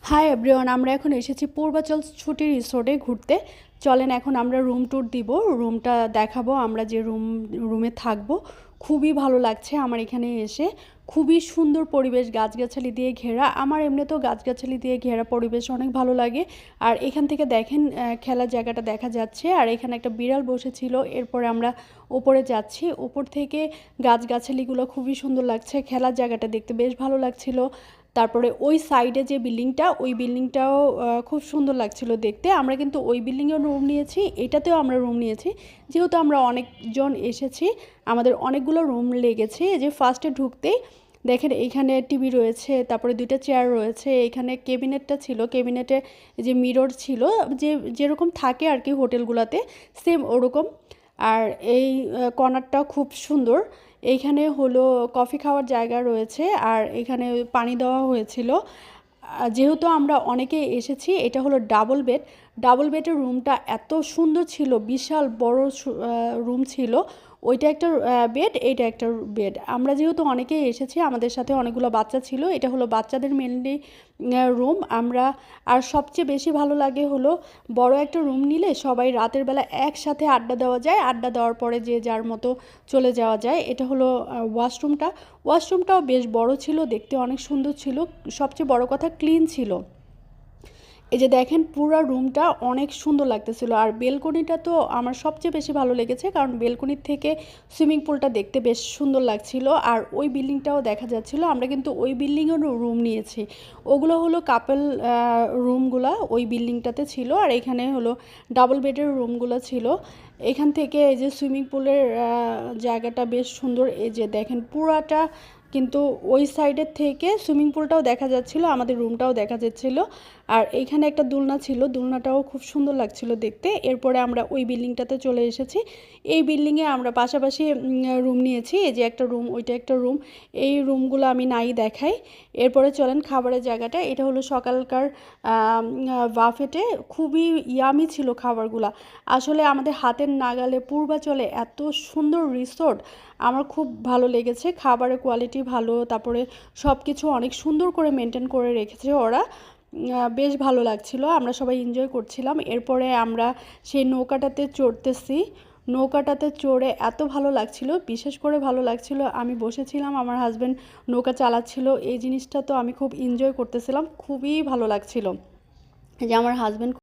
Hi everyone, আমরা এখন এসেছি পূর্বাচল ছুটি রিসোর্টে ঘুরতে। চলেন এখন আমরা রুম ট্যুর দিব, রুমটা দেখাবো। আমরা যে রুমে থাকবো খুবই ভালো লাগছে আমার এখানে এসে। খুবই সুন্দর পরিবেশ, গাছগাছালি দিয়ে ঘেরা। আমার এমনিতেও গাছগাছালি দিয়ে ঘেরা পরিবেশ অনেক ভালো লাগে। আর এখান থেকে দেখেন খেলার জায়গাটা দেখা যাচ্ছে। আর এখানে একটা বিড়াল বসেছিল। এরপরে আমরা ওপরে যাচ্ছি, উপর থেকে গাছগাছালিগুলো খুবই সুন্দর লাগছে। খেলার জায়গাটা দেখতে বেশ ভালো লাগছিল। তারপরে ওই সাইডে যে বিল্ডিংটা, ওই বিল্ডিংটাও খুব সুন্দর লাগছিল দেখতে। আমরা কিন্তু ওই বিল্ডিংয়েও রুম নিয়েছি, এটাতেও আমরা রুম নিয়েছি। যেহেতু আমরা অনেকজন এসেছি, আমাদের অনেকগুলো রুম লেগেছে। এই যে ফার্স্টে ঢুকতেই দেখেন এইখানে টিভি রয়েছে, তারপরে দুইটা চেয়ার রয়েছে। এখানে কেবিনেটটা ছিল, কেবিনেটে যে মিরর ছিল, যেরকম থাকে আর কি হোটেলগুলোতে, সেম ওরকম। আর এই কর্নারটাও খুব সুন্দর। এইখানে হলো কফি খাওয়ার জায়গা রয়েছে, আর এখানে পানি দেওয়া হয়েছিল। যেহেতু আমরা অনেকে এসেছি, এটা হলো ডাবল বেড। ডাবল বেডের রুমটা এত সুন্দর ছিল, বিশাল বড় রুম ছিল। ওইটা একটা বেড, এইটা একটা বেড। আমরা যেহেতু অনেকেই এসেছি, আমাদের সাথে অনেকগুলো বাচ্চা ছিল। এটা হলো বাচ্চাদের মেনলি রুম। আমরা আর সবচেয়ে বেশি ভালো লাগে হলো বড় একটা রুম নিলে সবাই রাতের বেলা একসাথে আড্ডা দেওয়া যায়। আড্ডা দেওয়ার পরে যে যার মতো চলে যাওয়া যায়। এটা হলো ওয়াশরুমটাও বেশ বড় ছিল, দেখতে অনেক সুন্দর ছিল। সবচেয়ে বড় কথা ক্লিন ছিল। এই যে দেখেন পুরো রুমটা অনেক সুন্দর লাগতেছিল। আর বেলকনিটা তো আমার সবচেয়ে বেশি ভালো লেগেছে, কারণ বেলকনির থেকে সুইমিং পুলটা দেখতে বেশ সুন্দর লাগছিল। আর ওই বিল্ডিংটাও দেখা যাচ্ছিল। আমরা কিন্তু ওই বিল্ডিংয়েরও রুম নিয়েছি। ওগুলো হলো কাপল রুমগুলো ওই বিল্ডিংটাতে ছিল। আর এখানে হলো ডাবল বেডের রুমগুলো ছিল। এখান থেকে এই যে সুইমিং পুলের জায়গাটা বেশ সুন্দর। এই যে দেখেন পুরাটা কিন্তু ওই সাইডের থেকে সুইমিং পুলটাও দেখা যাচ্ছিল, আমাদের রুমটাও দেখা যাচ্ছিল। আর এইখানে একটা দোলনা ছিল, দোলনাটাও খুব সুন্দর লাগছিল দেখতে। এরপরে আমরা ওই বিল্ডিংটাতে চলে এসেছি। এই বিল্ডিংয়ে আমরা পাশাপাশি রুম নিয়েছি। এই যে একটা রুম, ওইটা একটা রুম। এই রুমগুলো আমি নাই দেখাই। এরপরে চলেন খাবারের জায়গাটা। এটা হলো সকালকার বাফেটে। খুবই ইয়ামি ছিল খাবারগুলা। আসলে আমাদের হাতের নাগালে পূর্বাচলে এত সুন্দর রিসোর্ট, আমার খুব ভালো লেগেছে। খাবারের কোয়ালিটি ভালো, তারপরে সব কিছু অনেক সুন্দর করে মেনটেন করে রেখেছে ওরা। বেশ ভালো লাগছিল, আমরা সবাই এনজয় করছিলাম। এরপরে আমরা সেই নৌকাটাতে চড়তেছি। নৌকাটাতে চড়ে এত ভালো লাগছিল, বিশেষ করে ভালো লাগছিল আমি বসেছিলাম, আমার হাজব্যান্ড নৌকা চালাচ্ছিল। এই জিনিসটা তো আমি খুব এনজয় করতেছিলাম, খুবই ভালো লাগছিল। যে আমার হাজব্যান্ড